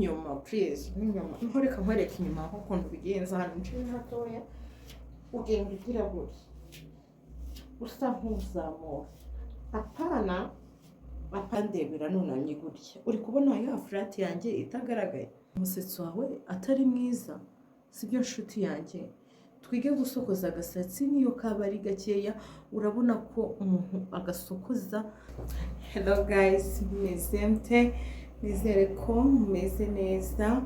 n'inyuma please n'inyuma nkoreka nkwereka inyuma aho ukuntu bigenza hano nciye hatoya ugenda ugira gutya usa nk'uzamura apandebera nunamye gutya uri kubona ya flat yanjye itagaragaye umusatsi wawe atari mwiza sibyo nshuti yanjye twige gusokoza agasatsi niyo kaba ari gakeya urabona ko umuntu agasokoza. Hello guys, mezente nizere ko mumeze neza.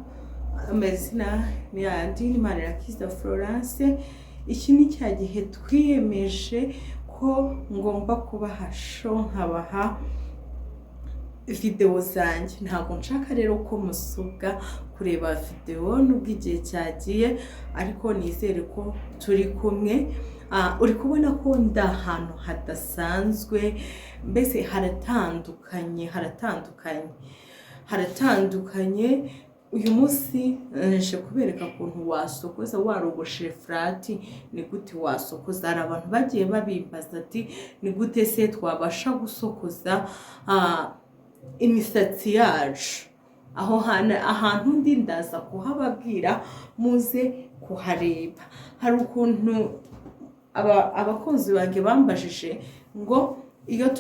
Amazina yandi ni Manirakiza Florence. Iki ni cya gihe twiyemeje ko ngomba kubaha show nkabaha video zanjye. Ntabwo nshaka rero ko musubwa kureba video nubwo igihe cyagiye ariko nizere ko turi kumwe. Uri kubona ko nda ahantu hadasanzwe mbese haratandukanye. Uyu munsi nje kubereka ukuntu wasokoza warogoshe flat ni gute wasokoza. Hari abantu bagiye babimbaza ati ni gute se twabasha gusokoza imisatsi yacu. Ahantu ndi ndaza kuhababwira muze kuhareba. Hari ukuntu abakunzi banjye bambajije ngo iyo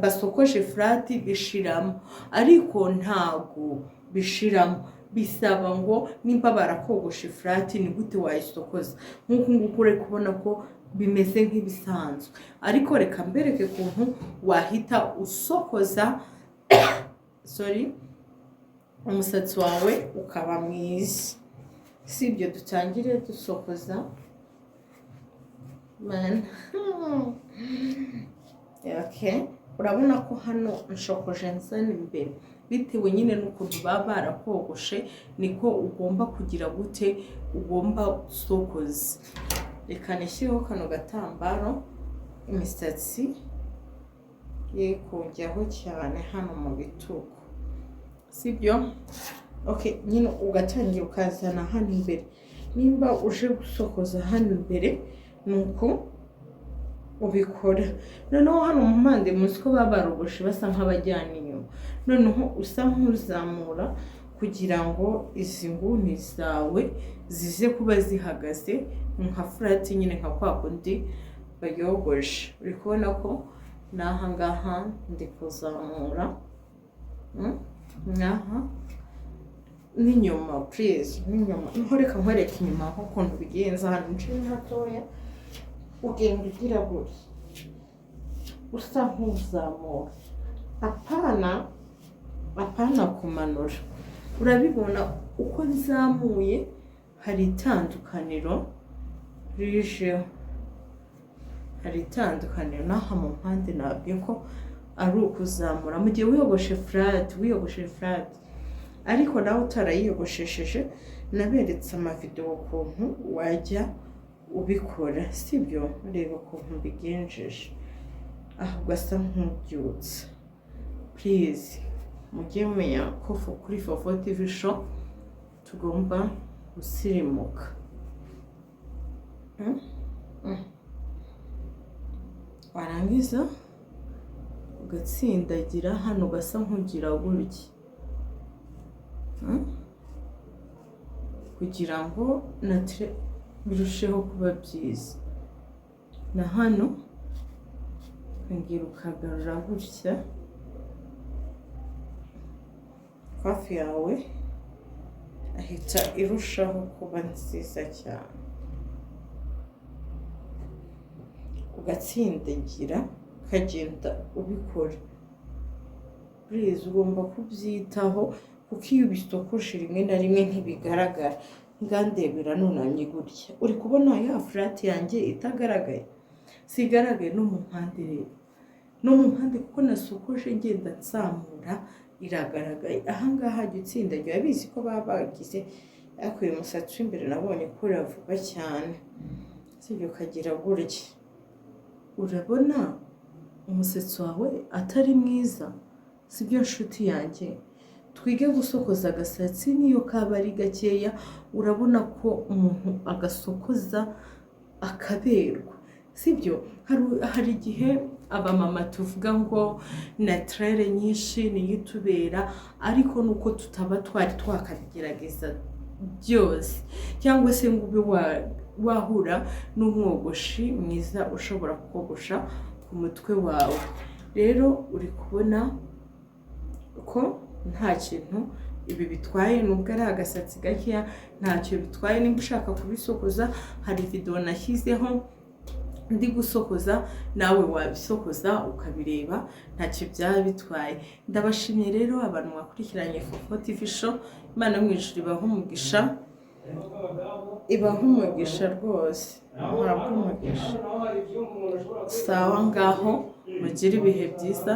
basokoje flat bishiramo ariko ntago bishiramo bisaba ngo nimba barakogoshe flat ni gute wayisokoza nkuko ngukure kubona ko bimeze nk'ibisanzwe ariko reka mbereke kuntu wahita usokoza umusatsi wawe ukaba mwiza. Sibyo dutangire dusokoza man. Okay, urabona ko hano nshokoje nzana imbere bitewe nyine n'ukuntu baba barakogoshe niko ugomba kugira gute ugomba gusokoza. Reka nishyireho kano gatambaro imisatsi ye kujyaho cyane hano mu bitugu sibyo. Okay, nyine ugatangira ukazana hano imbere. Nimba uje gusokoza hano imbere nuko ubikora. Noneho hano mu mpande muzi ko baba barogoshe basa nk'abajyana inyuma. Noneho usa nk'uzamura kugira ngo izi nguni zawe zize kuba zihagaze nka flat nyine nka kwa kundi bayogoshe. Uri kubona ko naha ngaha ndi kuzamura naha n'inyuma please n'inyuma nkoreka nkwereka inyuma aho ukuntu bigenza hano nciye hatoya ugenda ugira gutya usa nk'uzamura apana kumanura. Urabibona uko nzamuye hari itandukaniro rijeho, hari itandukaniro naha mu mpande nabwiye ko ari ukuzamura mu gihe wiyogoshe flat ariko nawe utarayiyogoshesheje naberetse amavideo ukuntu wajya ubikora sibyo. Reba ukuntu bigenjeje ahubwo asa nk'ubyutse. Please mujye mumenya ko kuri Fofo TV show tugomba gusirimuka. Warangiza ugatsindagira hano ugasa nk'ugira gutya kugira ngo birusheho kuba byiza. Na hano ngira ukagarura gutya hafi yawe ahita irushaho kuba nziza cyane. Ugatsindagira ukagenda ubikora. Please ugomba kubyitaho kuko iyo bisokoje rimwe na rimwe ntibigaragara. Ngandebera nunamye gutya uri kubona ya flat yanjye itagaragaye sigaragaye no mu mpande rero no mu mpande kuko nasokoje ngenda nsamura iragaragaye. Ahangaha gitsindagira bizi ko baba bagize akuye umusatsi imbere nabonye ko uravuga cyane sibyo kagira gutya. Urabona umusatsi wawe atari mwiza sibyo nshuti yanjye twige gusokoza agasatsi niyo kaba ari gakeya urabona ko umuntu agasokoza akaberwa sibyo. Hari igihe abamama tuvuga ngo naturere nyinshi niyo itubera, ariko nuko tutaba twari twakabigerageza byose, cyangwa se ngo ube wahura n'umwogoshi mwiza ushobora kogosha ku mutwe wawe. Rero uri kubona ko nta kintu ibi bitwaye, nubwo ari agasatsi gakeya ntacyo bitwaye. Nimba ushaka kubisokoza, hari video nashyizeho ndi gusokoza, nawe wabisokoza ukabireba, ntacyo byaba bitwaye. Ndabashimiye rero abantu mwakurikiranye Fofo TV show. Imana mu ijuru ibahe umugisha, ibahe umugisha rwose, ntabwo umugisha. Sawa ngaho mugire ibihe byiza.